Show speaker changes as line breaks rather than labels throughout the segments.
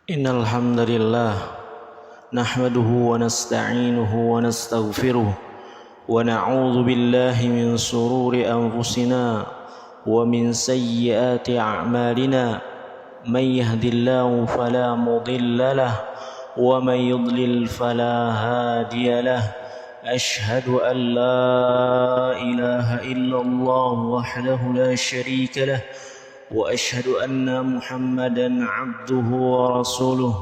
Innal hamdalillah nahmaduhu wa nasta'inuhu wa nastaghfiruh wa na'udzu billahi min shururi anfusina wa min sayyiati a'malina may yahdihillahu fala mudilla lahu wa may yudlil fala hadiya lahu ashhadu an la ilaha illallah wahdahu la syarika lahu وأشهد أن محمدا عبده ورسوله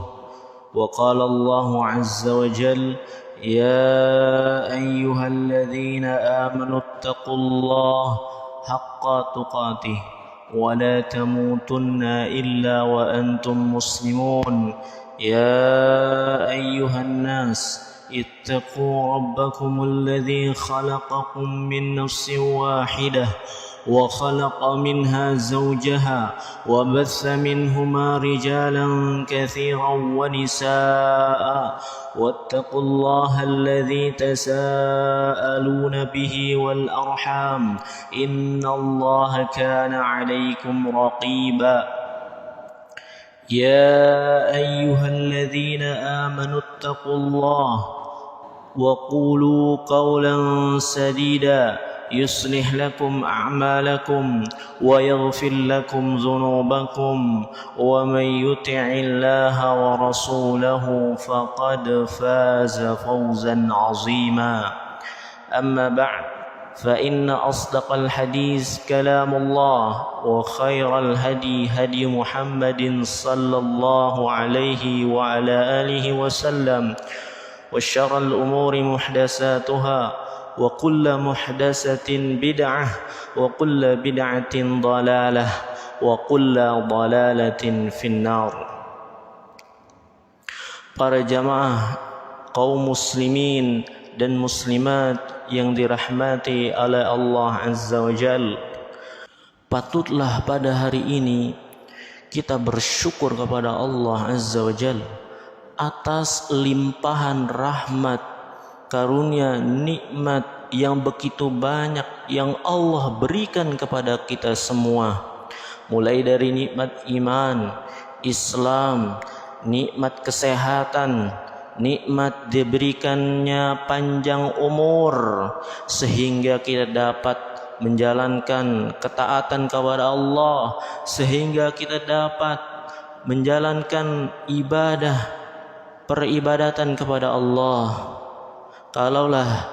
وقال الله عز وجل يا أيها الذين آمنوا اتقوا الله حق تقاته ولا تموتن إلا وأنتم مسلمون يا أيها الناس اتقوا ربكم الذي خلقكم من نفس واحدة وخلق منها زوجها وبث منهما رجالا كثيرا ونساء واتقوا الله الذي تساءلون به والأرحام إن الله كان عليكم رقيبا يا أيها الذين آمنوا اتقوا الله وقولوا قولا سديدا يصلح لكم أعمالكم ويغفر لكم ذنوبكم ومن يطع الله ورسوله فقد فاز فوزا عظيما أما بعد فإن أصدق الحديث كلام الله وخير الهدي هدي محمد صلى الله عليه وعلى آله وسلم وشر الأمور محدثاتها وكل محدثة بدعة وكل بدعة ضلالة وكل ضلالة في النار. Para jamaah kaum muslimin dan muslimat yang dirahmati oleh Allah Azza wa Jalla, patutlah pada hari ini kita bersyukur kepada Allah Azza wa Jalla atas limpahan rahmat, karunia, nikmat yang begitu banyak yang Allah berikan kepada kita semua, mulai dari nikmat iman, Islam, nikmat kesehatan, nikmat diberikannya panjang umur sehingga kita dapat menjalankan ketaatan kepada Allah, sehingga kita dapat menjalankan ibadah, peribadatan kepada Allah. Kalaulah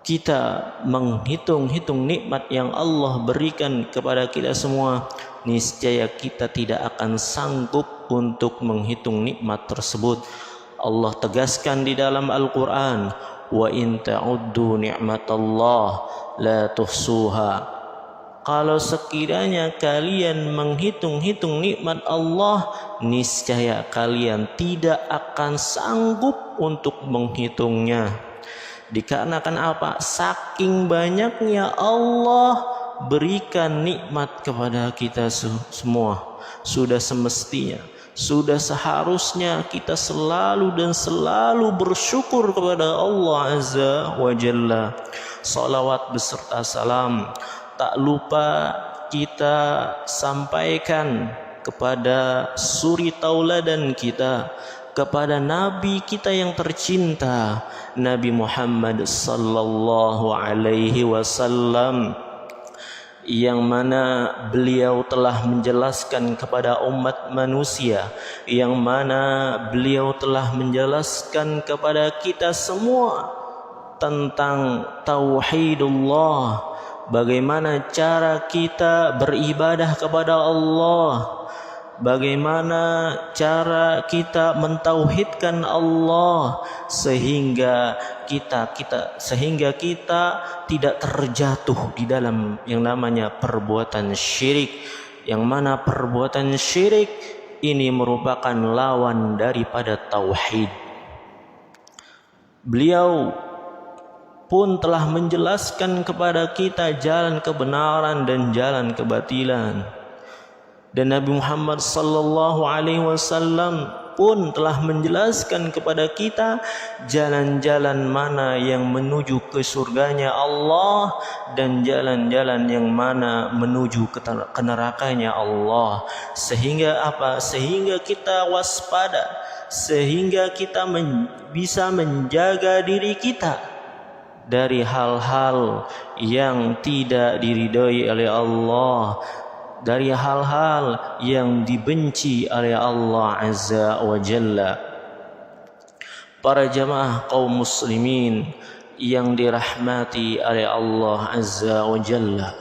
kita menghitung-hitung nikmat yang Allah berikan kepada kita semua, niscaya kita tidak akan sanggup untuk menghitung nikmat tersebut. Allah tegaskan di dalam Al-Quran, wa in ta'uddu ni'matallah la tuhsuha. Kalau sekiranya kalian menghitung-hitung nikmat Allah, niscaya kalian tidak akan sanggup untuk menghitungnya. Dikarenakan apa? Saking banyaknya Allah berikan nikmat kepada kita semua. Sudah semestinya, sudah seharusnya kita selalu dan selalu bersyukur kepada Allah Azza wa Jalla. Salawat beserta salam tak lupa kita sampaikan kepada suri tauladan kita, kepada Nabi kita yang tercinta, Nabi Muhammad sallallahu alaihi wasallam, yang mana beliau telah menjelaskan kepada umat manusia, yang mana beliau telah menjelaskan kepada kita semua tentang tauhidullah, bagaimana cara kita beribadah kepada Allah, bagaimana cara kita mentauhidkan Allah sehingga kita tidak terjatuh di dalam yang namanya perbuatan syirik, yang mana perbuatan syirik ini merupakan lawan daripada tauhid. Beliau pun telah menjelaskan kepada kita jalan kebenaran dan jalan kebatilan. Dan Nabi Muhammad sallallahu alaihi wasallam pun telah menjelaskan kepada kita jalan-jalan mana yang menuju ke surganya Allah dan jalan-jalan yang mana menuju ke nerakanya Allah. Sehingga apa? Sehingga kita waspada, sehingga kita bisa menjaga diri kita dari hal-hal yang tidak diridhoi oleh Allah, dari hal-hal yang dibenci oleh Allah Azza wa Jalla. Para jamaah kaum muslimin yang dirahmati oleh Allah Azza wa Jalla,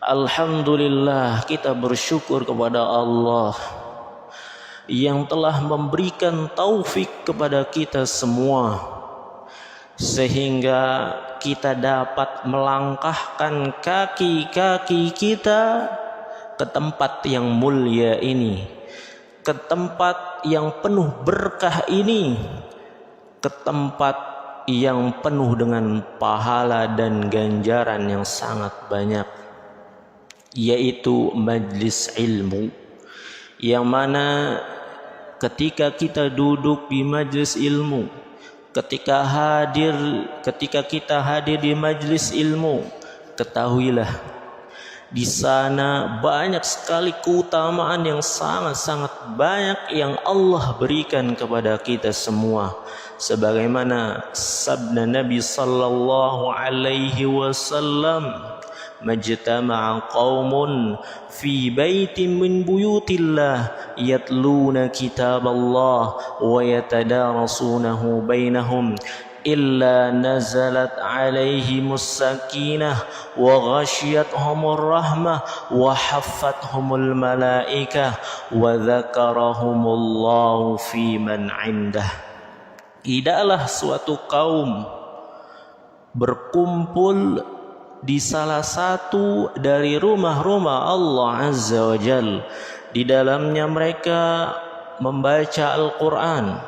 alhamdulillah kita bersyukur kepada Allah yang telah memberikan taufik kepada kita semua, sehingga kita dapat melangkahkan kaki-kaki kita ke tempat yang mulia ini, ke tempat yang penuh berkah ini, ke tempat yang penuh dengan pahala dan ganjaran yang sangat banyak, yaitu majlis ilmu. Yang mana ketika kita duduk di majlis ilmu, ketika kita hadir di majlis ilmu, ketahuilah di sana banyak sekali keutamaan yang sangat-sangat banyak yang Allah berikan kepada kita semua. Sebagaimana sabda Nabi sallallahu alaihi wasallam, majtama'a qaumun fi baitin min buyutillah yatluna kitaballah wa yatadarasunahu bainahum illa nazalat alaihimus sakinah wa ghashiyatuhumur rahmah wa haffathumul malaikah wa dzakarahumullahu fi man indah. Tidaklah suatu kaum berkumpul di salah satu dari rumah-rumah Allah Azza wa Jal, di dalamnya mereka membaca Al-Quran,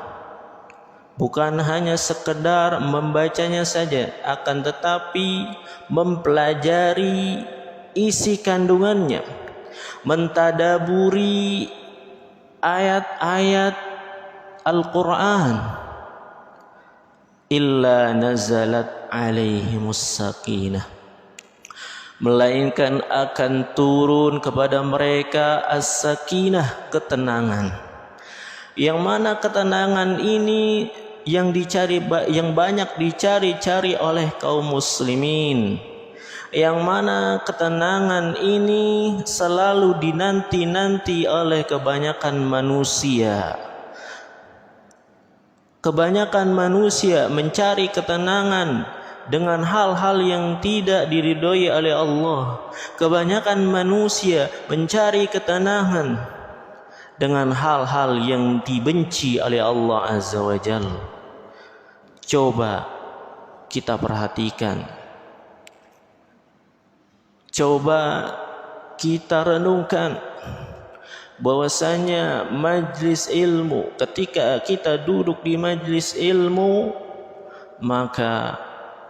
bukan hanya sekedar membacanya saja, akan tetapi mempelajari isi kandungannya, mentadaburi ayat-ayat Al-Quran. Illa nazalat alaihimus sakinah, melainkan akan turun kepada mereka as-sakinah, ketenangan. Yang mana ketenangan ini yang banyak dicari-cari oleh kaum muslimin, yang mana ketenangan ini selalu dinanti-nanti oleh kebanyakan manusia. Kebanyakan manusia mencari ketenangan dengan hal-hal yang tidak diridhoi oleh Allah. Kebanyakan manusia mencari ketenangan dengan hal-hal yang dibenci oleh Allah Azza wa Jalla. Coba kita perhatikan, coba kita renungkan bahwasanya majlis ilmu, ketika kita duduk di majlis ilmu, maka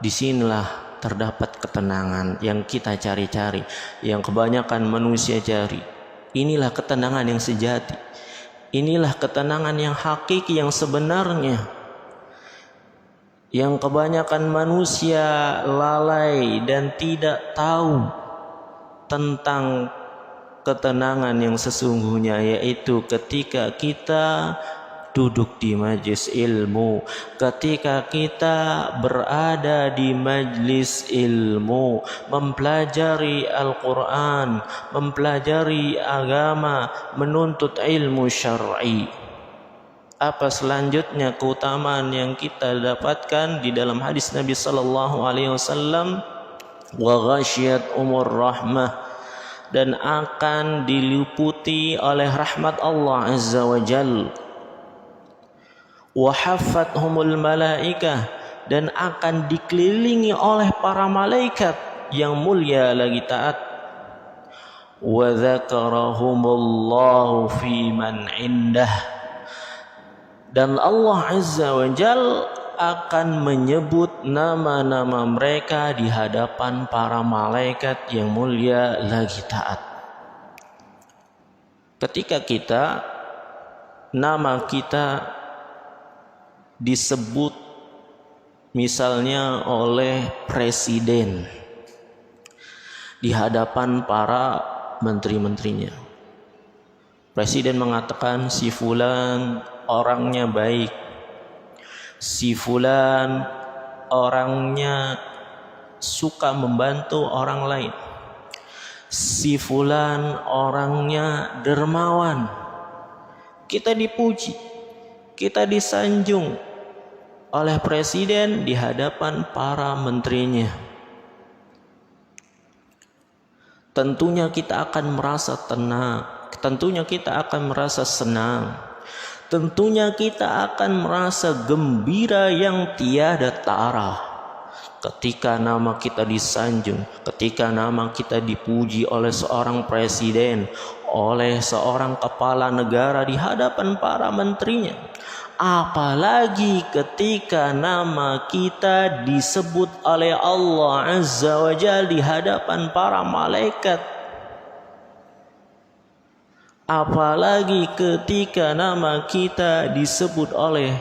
disinilah terdapat ketenangan yang kita cari-cari, yang kebanyakan manusia cari. Inilah ketenangan yang sejati, inilah ketenangan yang hakiki, yang sebenarnya, yang kebanyakan manusia lalai dan tidak tahu tentang ketenangan yang sesungguhnya, yaitu ketika kita duduk di majlis ilmu, ketika kita berada di majlis ilmu, mempelajari Al-Quran, mempelajari agama, menuntut ilmu syar'i. Apa selanjutnya keutamaan yang kita dapatkan di dalam hadis Nabi sallallahu alaihi wasallam, wa ghasyiyat umur rahmah, dan akan diliputi oleh rahmat Allah Azza wa Jalla, wa haffathumul malaikah, dan akan dikelilingi oleh para malaikat yang mulia lagi taat, wa dzakarahumullahu fi man indah, dan Allah Azza wa Jalla akan menyebut nama-nama mereka di hadapan para malaikat yang mulia lagi taat. Ketika kita nama kita disebut misalnya oleh presiden di hadapan para menteri-menterinya. Presiden mengatakan si fulan orangnya baik, si fulan orangnya suka membantu orang lain, si fulan orangnya dermawan. Kita dipuji, kita disanjung oleh presiden di hadapan para menterinya. Tentunya kita akan merasa tenang, tentunya kita akan merasa senang, tentunya kita akan merasa gembira yang tiada tara ketika nama kita disanjung, ketika nama kita dipuji oleh seorang presiden, oleh seorang kepala negara di hadapan para menterinya. Apalagi ketika nama kita disebut oleh Allah Azza wa Jalla di hadapan para malaikat. Apalagi ketika nama kita disebut oleh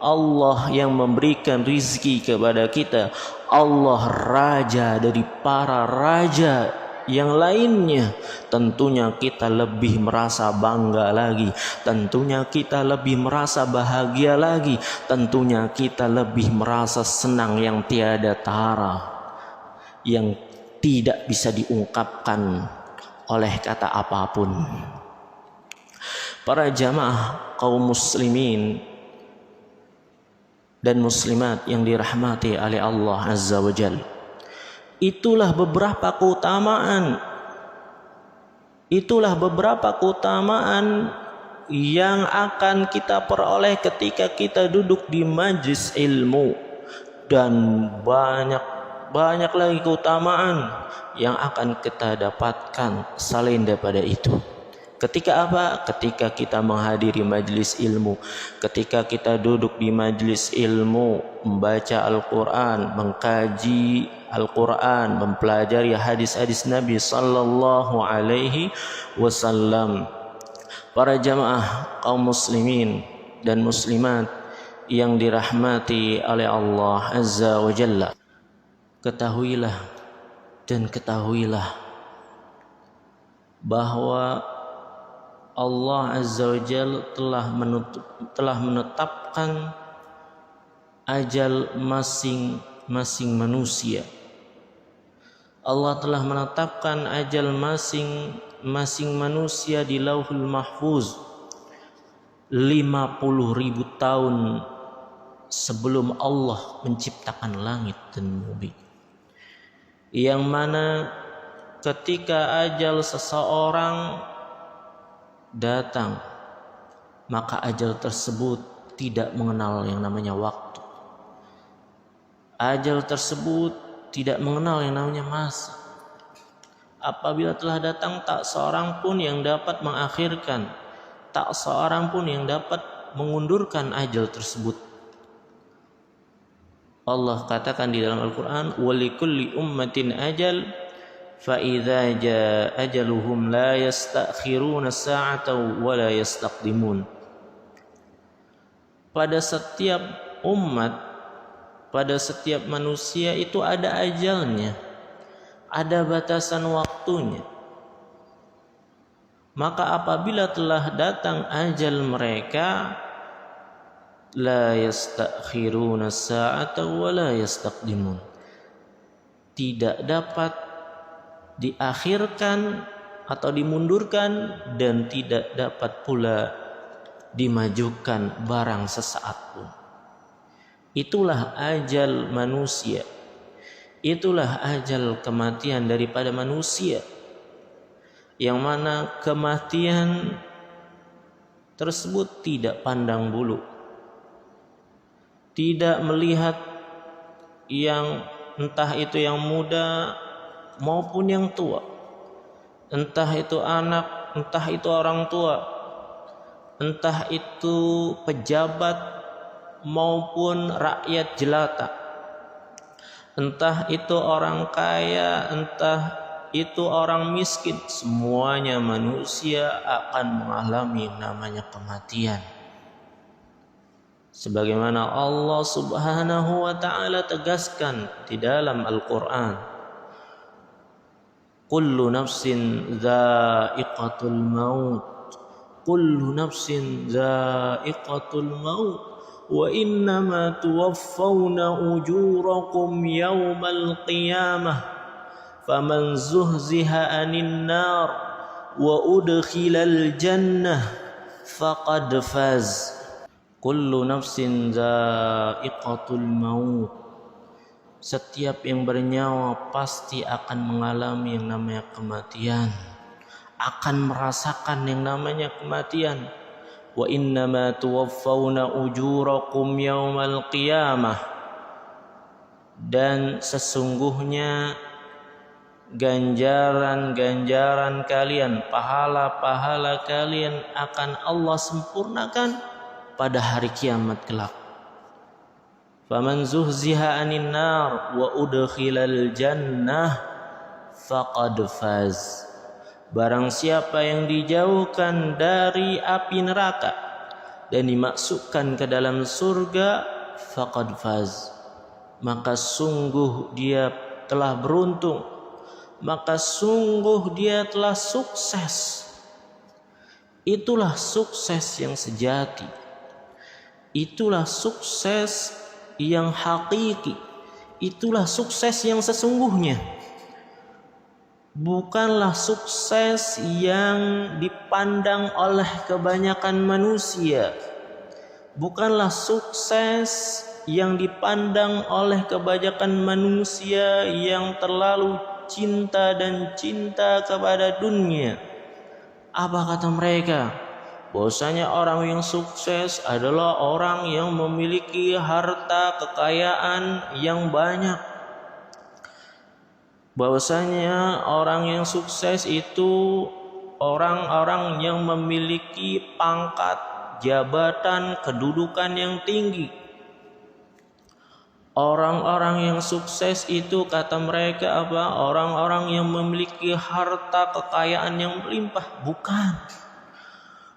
Allah yang memberikan rizki kepada kita, Allah raja dari para raja yang lainnya. Tentunya kita lebih merasa bangga lagi, tentunya kita lebih merasa bahagia lagi, tentunya kita lebih merasa senang yang tiada tara, yang tidak bisa diungkapkan oleh kata apapun. Para jamaah kaum muslimin dan muslimat yang dirahmati oleh Allah Azza wa Jalla, itulah beberapa keutamaan yang akan kita peroleh ketika kita duduk di majlis ilmu, dan banyak lagi keutamaan yang akan kita dapatkan selain daripada itu. Ketika apa? Ketika kita menghadiri majlis ilmu, ketika kita duduk di majlis ilmu, membaca Al-Quran, mengkaji Al-Quran, mempelajari hadis-hadis Nabi sallallahu alaihi wasallam. Para jamaah kaum muslimin dan muslimat yang dirahmati oleh Allah Azza wa Jalla, ketahuilah bahwa Allah Azza wa Jalla telah menetapkan ajal masing-masing manusia. Allah telah menetapkan ajal masing-masing manusia di Lauhul Mahfuz 50.000 tahun sebelum Allah menciptakan langit dan bumi. Yang mana ketika ajal seseorang datang, maka ajal tersebut tidak mengenal yang namanya waktu. Ajal tersebut tidak mengenal yang namanya masa. Apabila telah datang, tak seorang pun yang dapat mengakhirkan, tak seorang pun yang dapat mengundurkan ajal tersebut. Allah katakan di dalam Al-Quran, وَلِكُلِّ أُمَّةٍ أَجَلٍ فَإِذَا جَاءَ أَجَلُهُمْ لَا يَسْتَأْخِرُونَ سَاعَةً وَلَا يَسْتَقْدِمُونَ. Pada setiap umat, pada setiap manusia itu ada ajalnya, ada batasan waktunya. Maka apabila telah datang ajal mereka, la yastakhiruna sa'ata wa la yastaqdimun, tidak dapat diakhirkan atau dimundurkan, dan tidak dapat pula dimajukan barang sesaat pun. Itulah ajal manusia, itulah ajal kematian daripada manusia, yang mana kematian tersebut tidak pandang bulu, tidak melihat yang entah itu yang muda maupun yang tua, entah itu anak, entah itu orang tua, entah itu pejabat maupun rakyat jelata, entah itu orang kaya, entah itu orang miskin, semuanya manusia akan mengalami yang namanya kematian. Sebagaimana Allah Subhanahu wa taala tegaskan di dalam Al-Qur'an, kullu nafsin dha'iqatul maut, kullu nafsin dha'iqatul maut wa innama tuwaffawna ujurakum yawmal qiyamah faman zuhziha 'anil nar wa udkhilal jannah faqad faz. Kullu nafsin dha'iqatul maut, setiap yang bernyawa pasti akan mengalami yang namanya kematian, akan merasakan yang namanya kematian. Wa innama tuwaffawna ujurakum yaumal qiyamah, dan sesungguhnya ganjaran-ganjaran kalian, pahala-pahala kalian akan Allah sempurnakan pada hari kiamat kelak. Faman zuhziha 'anil nar wa udkhilal jannah faqad faz. Barang siapa yang dijauhkan dari api neraka dan dimasukkan ke dalam surga, faqad faz, maka sungguh dia telah beruntung, maka sungguh dia telah sukses. Itulah sukses yang sejati. Itulah sukses yang hakiki. Itulah sukses yang sesungguhnya. Bukanlah sukses yang dipandang oleh kebanyakan manusia. Bukanlah sukses yang dipandang oleh kebanyakan manusia yang terlalu cinta kepada dunia. Apa kata mereka? Bahwasanya orang yang sukses adalah orang yang memiliki harta kekayaan yang banyak. Bahwasanya orang yang sukses itu orang-orang yang memiliki pangkat, jabatan, kedudukan yang tinggi. Orang-orang yang sukses itu kata mereka apa? Orang-orang yang memiliki harta kekayaan yang melimpah.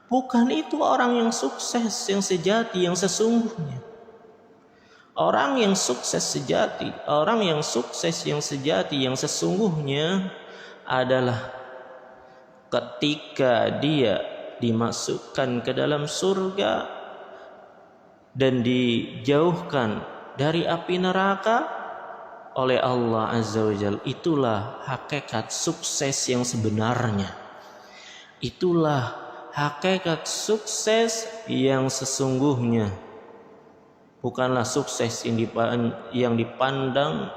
Bukan itu orang yang sukses yang sejati, yang sesungguhnya. Orang yang sukses sejati, orang yang sukses yang sejati, yang sesungguhnya adalah ketika dia dimasukkan ke dalam surga dan dijauhkan dari api neraka oleh Allah Azza wa Jalla. Itulah hakikat sukses yang sebenarnya. Itulah hakikat sukses yang sesungguhnya. Bukanlah sukses yang dipandang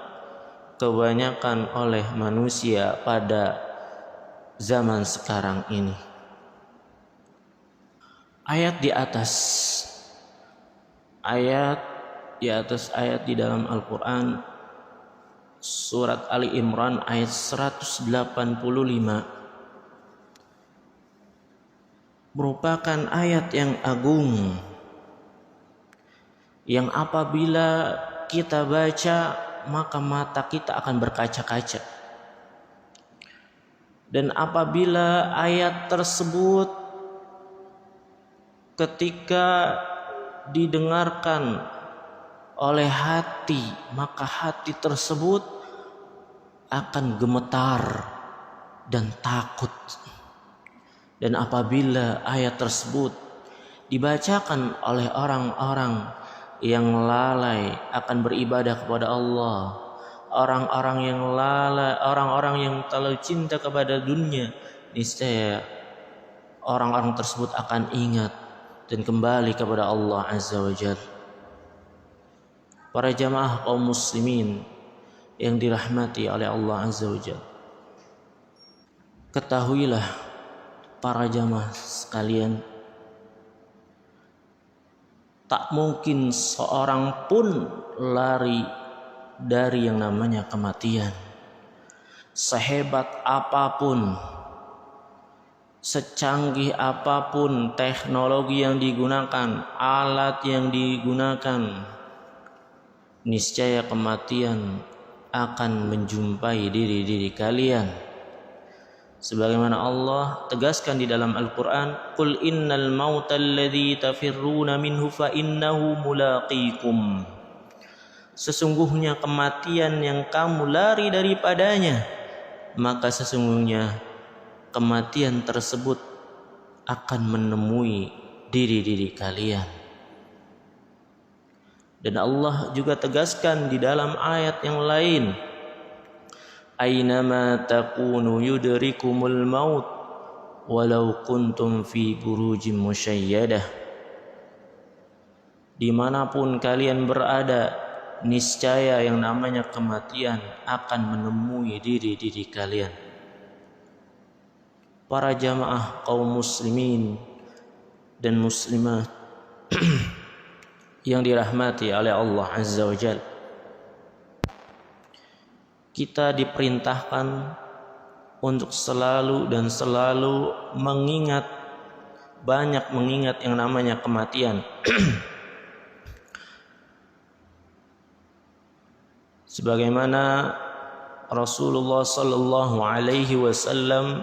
kebanyakan oleh manusia pada zaman sekarang ini. Ayat di atas ayat di dalam Al-Quran, surat Ali Imran ayat 185, merupakan ayat yang agung, yang apabila kita baca maka mata kita akan berkaca-kaca. Dan apabila ayat tersebut ketika didengarkan oleh hati, maka hati tersebut akan gemetar dan takut. Dan apabila ayat tersebut dibacakan oleh orang-orang yang lalai akan beribadah kepada Allah, orang-orang yang lalai, orang-orang yang terlalu cinta kepada dunia, niscaya orang-orang tersebut akan ingat dan kembali kepada Allah Azza wa Jalla. Para jamaah kaum muslimin yang dirahmati oleh Allah Azza wa Jalla, ketahuilah para jamaah sekalian, tak mungkin seorang pun lari dari yang namanya kematian. Sehebat apapun, secanggih apapun teknologi yang digunakan, alat yang digunakan, niscaya kematian akan menjumpai diri kalian. Sebagaimana Allah tegaskan di dalam Al-Quran, Qul innal mauta alladhi tafirruna minhu fa innahu mulaqikum. Sesungguhnya kematian yang kamu lari daripadanya, maka sesungguhnya kematian tersebut akan menemui diri kalian. Dan Allah juga tegaskan di dalam ayat yang lain, Aynama takunu yudrikumul maut walau kuntum fi burujim musyayyadah. Dimanapun kalian berada, niscaya yang namanya kematian akan menemui diri kalian. Para jamaah kaum muslimin dan muslimat yang dirahmati oleh Allah Azza wa Jalla, kita diperintahkan untuk selalu banyak mengingat yang namanya kematian. Sebagaimana Rasulullah sallallahu alaihi wasallam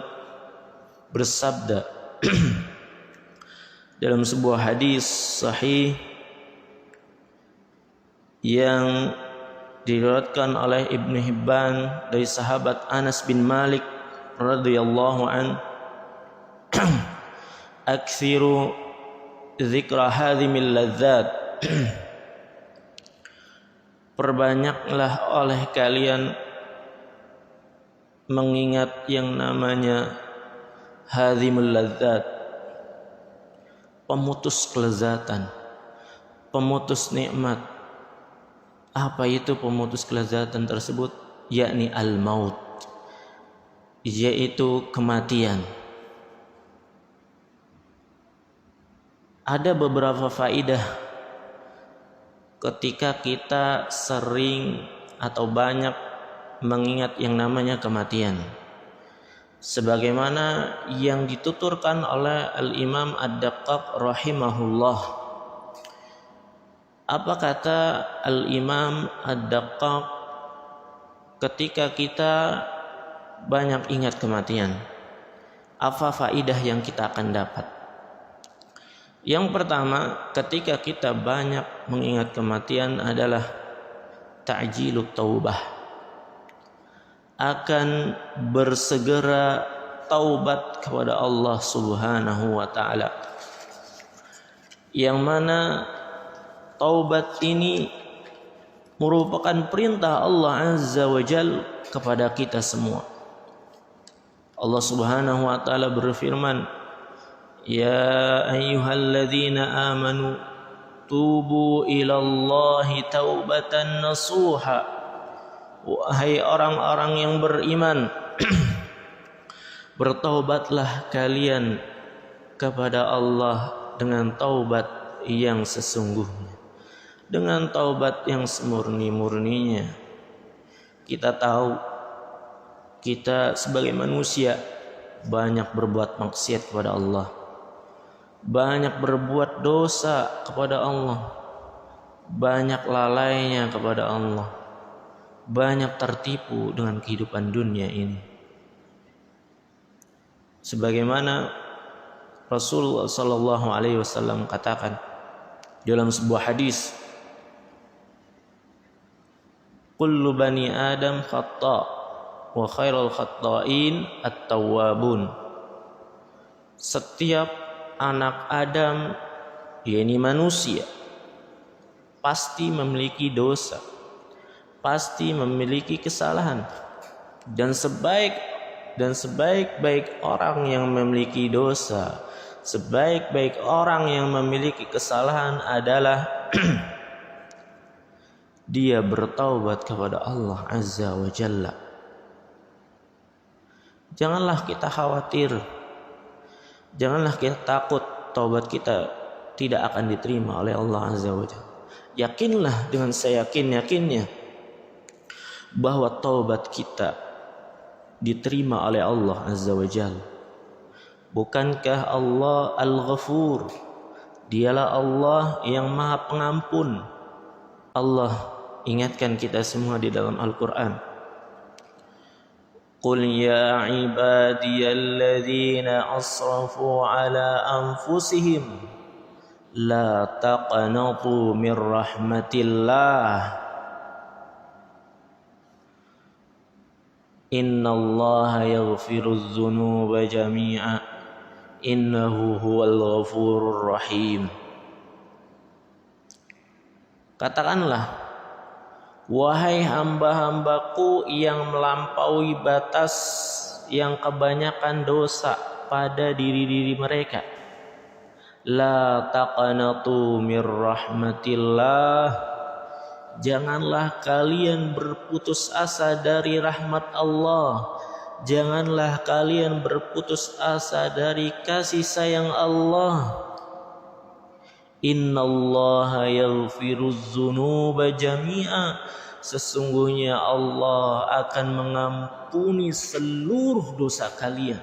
bersabda dalam sebuah hadis sahih yang diriwayatkan oleh Ibnu Hibban dari sahabat Anas bin Malik radhiyallahu an, akthiru dzikra hadhimil ladzat. Perbanyaklah oleh kalian mengingat yang namanya hadhimul ladzat, pemutus kelezatan, pemutus nikmat. Apa itu pemutus kelezatan tersebut? Yakni al-maut, yaitu kematian. Ada beberapa faidah ketika kita sering atau banyak mengingat yang namanya kematian, sebagaimana yang dituturkan oleh Al-Imam Ad-Daqqaq rahimahullah. Apa kata Al-Imam Ad-Daqqaq ketika kita banyak ingat kematian? Apa faidah yang kita akan dapat? Yang pertama, ketika kita banyak mengingat kematian adalah ta'jilut taubah. Akan bersegera taubat kepada Allah Subhanahu wa taala. Yang mana taubat ini merupakan perintah Allah Azza wa Jalla kepada kita semua. Allah Subhanahu wa taala berfirman, Ya ayyuhalladzina amanu tubu ilallahi taubatan nasuha. Wahai orang-orang yang beriman, bertaubatlah kalian kepada Allah dengan taubat yang sesungguhnya, dengan taubat yang semurni-murninya. Kita tahu kita sebagai manusia banyak berbuat maksiat kepada Allah, banyak berbuat dosa kepada Allah, banyak lalainya kepada Allah, banyak tertipu dengan kehidupan dunia ini. Sebagaimana Rasulullah sallallahu alaihi wasallam katakan dalam sebuah hadis, kullu bani adam khata' wa khairul khata'in at-tawwabun. Setiap anak Adam, yakni manusia, pasti memiliki dosa, pasti memiliki kesalahan, dan sebaik-baik orang yang memiliki dosa, sebaik-baik orang yang memiliki kesalahan adalah dia bertaubat kepada Allah Azza wa Jalla. Janganlah kita khawatir, janganlah kita takut taubat kita tidak akan diterima oleh Allah Azza wa Jalla. Yakinlah dengan seyakin-yakinnya bahwa taubat kita diterima oleh Allah Azza wa Jalla. Bukankah Allah Al-Ghafur? Dialah Allah yang Maha Pengampun. Allah ingatkan kita semua di dalam Al-Quran, قل يا عبادي الذين أسرفوا على أنفسهم لا تقنطوا من رحمة الله إن الله يغفر الذنوب جميعا إنه هو الغفور الرحيم. Katakanlah, wahai hamba-hambaku yang melampaui batas, yang kebanyakan dosa pada diri-diri mereka, la taqanatu mir rahmatillah, janganlah kalian berputus asa dari rahmat Allah, janganlah kalian berputus asa dari kasih sayang Allah. Innallaha yaghfiruz dzunuba jami'a, sesungguhnya Allah akan mengampuni seluruh dosa kalian.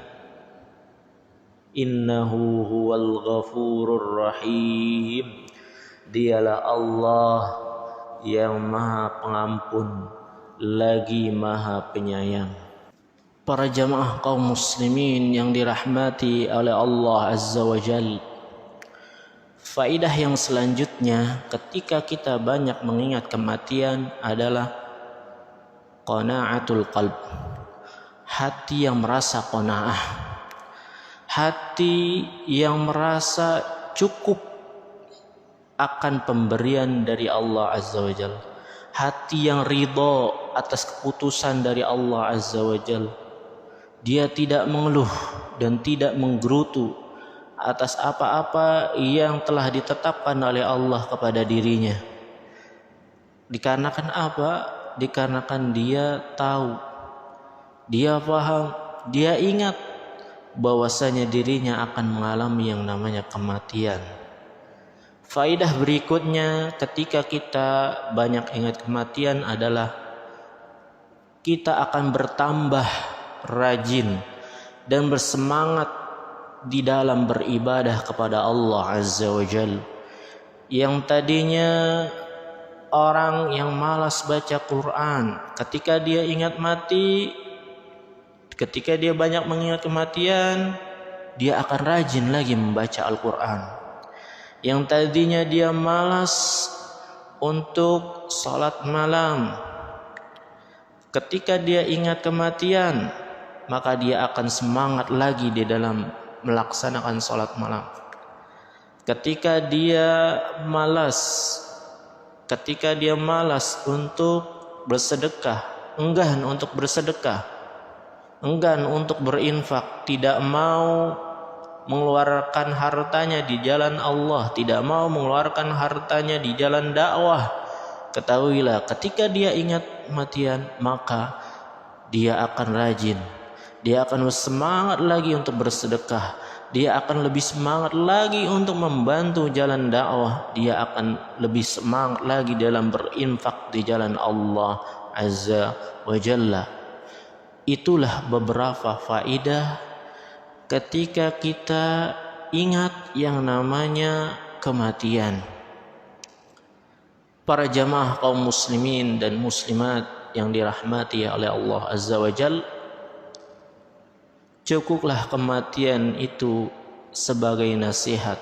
Innahu huwal ghafurur rahim, dialah Allah yang maha pengampun lagi maha penyayang. Para jamaah kaum muslimin yang dirahmati oleh Allah Azza wa Jalla, faidah yang selanjutnya ketika kita banyak mengingat kematian adalah qana'atul qalb, hati yang merasa qanaah, hati yang merasa cukup akan pemberian dari Allah Azza wa Jalla, hati yang ridha atas keputusan dari Allah Azza wa Jalla. Dia tidak mengeluh dan tidak menggerutu atas apa-apa yang telah ditetapkan oleh Allah kepada dirinya. Dikarenakan apa? Dikarenakan dia tahu, dia paham, dia ingat bahwasanya dirinya akan mengalami yang namanya kematian. Faidah berikutnya ketika kita banyak ingat kematian adalah kita akan bertambah rajin dan bersemangat di dalam beribadah kepada Allah Azza wa Jalla. Yang tadinya orang yang malas baca Quran, ketika dia ingat mati, ketika dia banyak mengingat kematian, dia akan rajin lagi membaca Al-Quran. Yang tadinya dia malas untuk salat malam, ketika dia ingat kematian, maka dia akan semangat lagi di dalam melaksanakan salat malam. Ketika dia malas untuk bersedekah, enggan untuk bersedekah, enggan untuk berinfak, tidak mau mengeluarkan hartanya di jalan Allah, tidak mau mengeluarkan hartanya di jalan dakwah, ketahuilah ketika dia ingat kematian, maka dia akan rajin, dia akan bersemangat lagi untuk bersedekah, dia akan lebih semangat lagi untuk membantu jalan dakwah, dia akan lebih semangat lagi dalam berinfak di jalan Allah Azza wa Jalla. Itulah beberapa faidah ketika kita ingat yang namanya kematian. Para jamaah kaum muslimin dan muslimat yang dirahmati oleh Allah Azza wa Jalla, cukuplah kematian itu sebagai nasihat.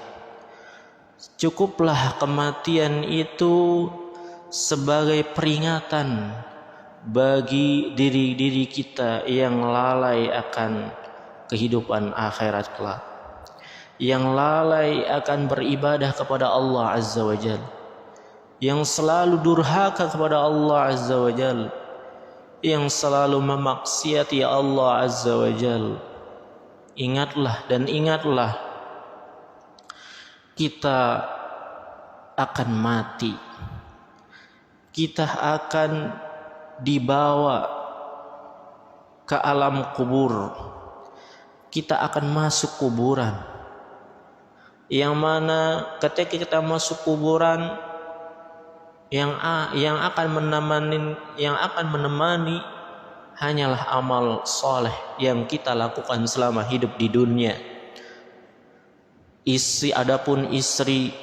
Cukuplah kematian itu sebagai peringatan bagi diri-diri kita yang lalai akan kehidupan akhirat kelak, yang lalai akan beribadah kepada Allah Azza wa Jalla, yang selalu durhaka kepada Allah Azza wa Jalla, yang selalu memaksiati Allah Azza wa Jalla. Ingatlah dan ingatlah, kita akan mati, kita akan dibawa ke alam kubur, kita akan masuk kuburan, yang mana ketika kita masuk kuburan, yang akan menemani hanyalah amal soleh yang kita lakukan selama hidup di dunia. Adapun istri,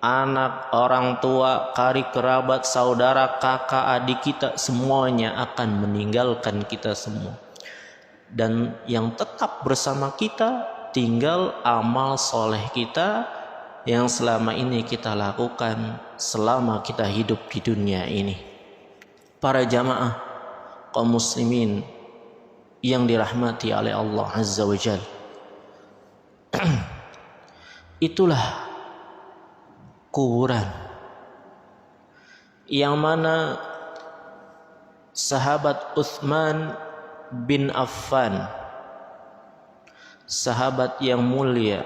anak, orang tua, karib kerabat, saudara, kakak, adik kita, semuanya akan meninggalkan kita semua. dan yang tetap bersama kita tinggal amal soleh kita yang selama ini kita lakukan selama kita hidup di dunia ini. Para jamaah kaum muslimin yang dirahmati oleh Allah Azza wa Jalla, itulah kuburan yang mana sahabat Utsman bin Affan, sahabat yang mulia,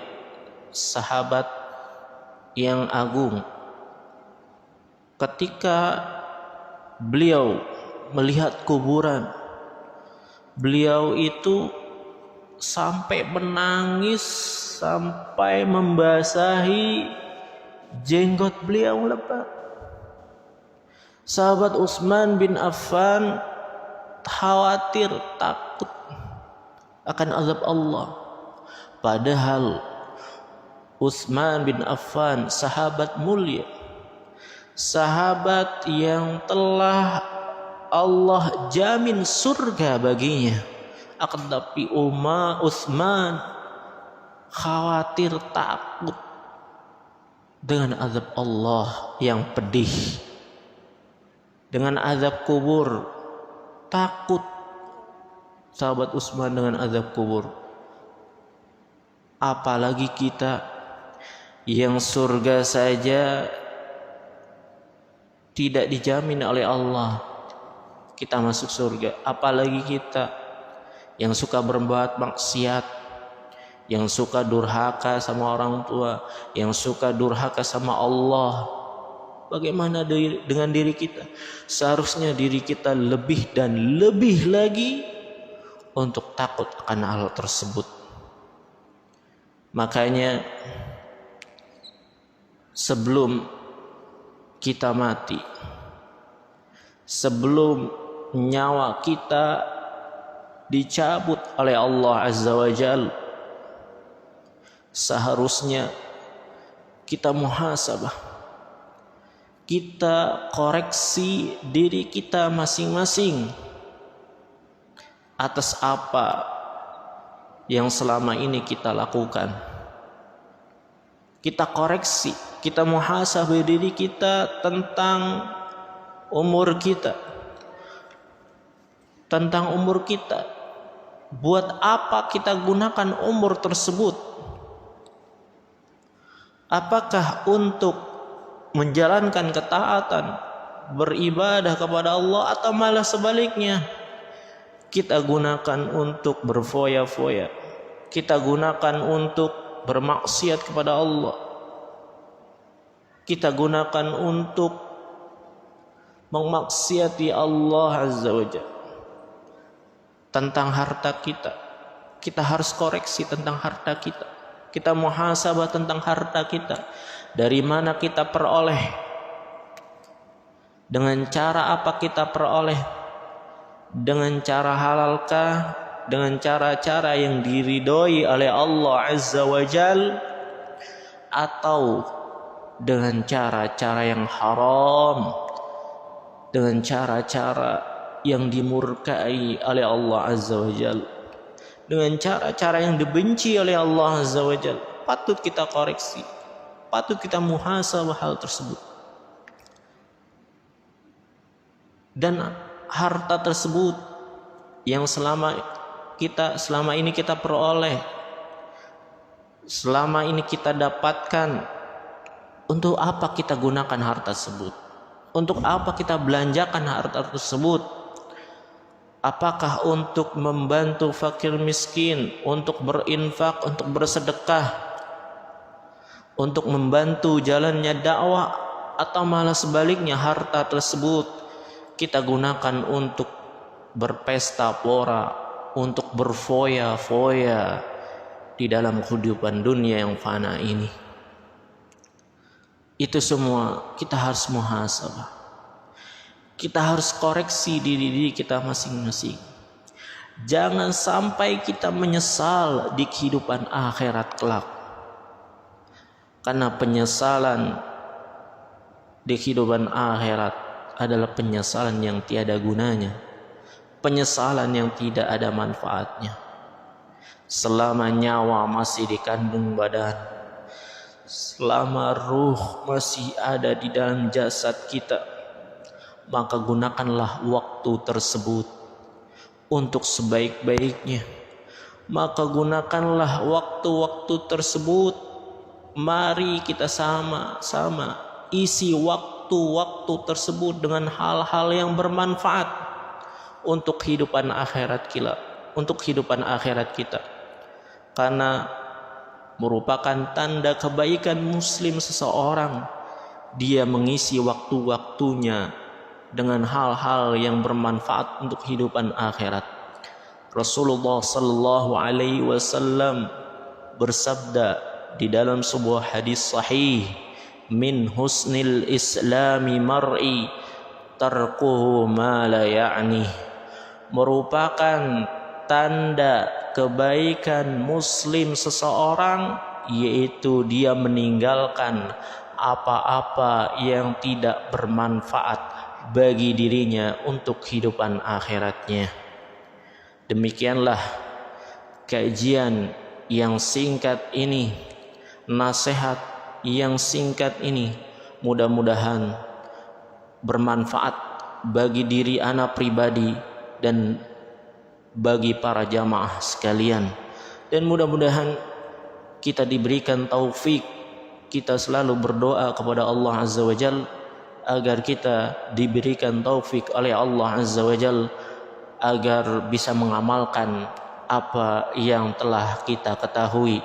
sahabat yang agung, ketika beliau melihat kuburan, beliau itu sampai menangis, sampai membasahi jenggot beliau lebat. Sahabat Utsman bin Affan khawatir, takut akan azab Allah. Padahal Utsman bin Affan sahabat mulia, sahabat yang telah Allah jamin surga baginya. Akan tapi Utsman khawatir, takut dengan azab Allah yang pedih, dengan azab kubur. Takut sahabat Utsman dengan azab kubur. Apalagi kita yang surga saja tidak dijamin oleh Allah kita masuk surga, apalagi kita yang suka berbuat maksiat, yang suka durhaka sama orang tua, yang suka durhaka sama Allah. Bagaimana dengan diri kita? Seharusnya diri kita lebih dan lebih lagi untuk takut akan hal tersebut. Makanya sebelum kita mati, sebelum nyawa kita dicabut oleh Allah Azza wa Jalla, seharusnya kita muhasabah, kita koreksi diri kita masing-masing atas apa yang selama ini kita lakukan. Kita koreksi, kita muhasabah diri kita tentang umur kita, tentang umur kita. Buat apa kita gunakan umur tersebut? Apakah untuk menjalankan ketaatan, beribadah kepada Allah, atau malah sebaliknya kita gunakan untuk berfoya-foya, kita gunakan untuk bermaksiat kepada Allah, kita gunakan untuk memaksiati Allah Azza wa Jalla. Tentang harta kita, kita harus koreksi tentang harta kita. Kita muhasabah tentang harta kita. Dari mana kita peroleh? Dengan cara apa kita peroleh? Dengan cara halalkah? Dengan cara-cara yang diridhoi oleh Allah Azza wa Jal? Atau dengan cara-cara yang haram? Dengan cara-cara yang dimurkai oleh Allah Azza wa Jal, dengan cara-cara yang dibenci oleh Allah Azza wa Jal? Patut kita koreksi, patut kita muhasabah hal tersebut. Dan harta tersebut yang selama ini kita peroleh, selama ini kita dapatkan, untuk apa kita gunakan harta tersebut? Untuk apa kita belanjakan harta tersebut? Apakah untuk membantu fakir miskin, untuk berinfak, untuk bersedekah, untuk membantu jalannya dakwah, atau malah sebaliknya harta tersebut kita gunakan untuk berpesta pora, untuk berfoya-foya di dalam kehidupan dunia yang fana ini? Itu semua kita harus muhasabah. Kita harus koreksi diri kita masing-masing. Jangan sampai kita menyesal di kehidupan akhirat kelak. Karena penyesalan di kehidupan akhirat adalah penyesalan yang tiada gunanya. penyesalan yang tidak ada manfaatnya. Selama nyawa masih dikandung badan, selama ruh masih ada di dalam jasad kita, maka gunakanlah waktu tersebut untuk sebaik-baiknya. Maka gunakanlah waktu-waktu tersebut. Mari kita sama-sama isi waktu-waktu tersebut dengan hal-hal yang bermanfaat untuk kehidupan akhirat kita. Karena merupakan tanda kebaikan muslim seseorang, dia mengisi waktu-waktunya dengan hal-hal yang bermanfaat untuk kehidupan akhirat. Rasulullah sallallahu alaihi wasallam bersabda di dalam sebuah hadis sahih, min husnil islami mar'i tarkuhu ma la ya'ni. Merupakan tanda kebaikan muslim seseorang yaitu dia meninggalkan apa-apa yang tidak bermanfaat bagi dirinya untuk kehidupan akhiratnya. Demikianlah kajian yang singkat ini, nasihat yang singkat ini, mudah-mudahan bermanfaat bagi diri ana pribadi dan bagi para jamaah sekalian. Dan mudah-mudahan kita diberikan taufik, kita selalu berdoa kepada Allah Azza wa Jalla agar kita diberikan taufik oleh Allah Azza wa Jalla agar bisa mengamalkan apa yang telah kita ketahui,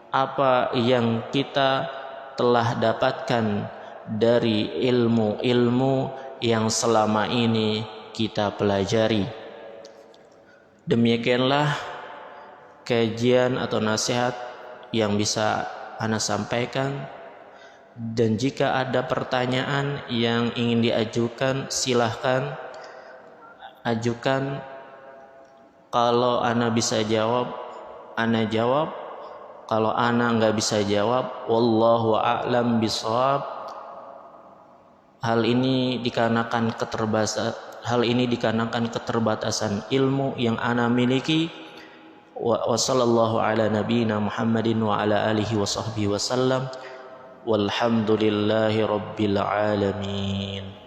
apa yang kita telah dapatkan dari ilmu-ilmu yang selama ini kita pelajari. Demikianlah kajian atau nasihat yang bisa ana sampaikan, dan jika ada pertanyaan yang ingin diajukan silahkan ajukan. Kalau ana bisa jawab, ana jawab. Kalau ana nggak bisa jawab, wallahu a'lam bishawab. Hal ini dikarenakan keterbatasan ilmu yang ana miliki. Wa sallallahu ala nabiyyina Muhammadin wa ala alihi wa sahbihi wasallam. Walhamdulillahi rabbil alamin.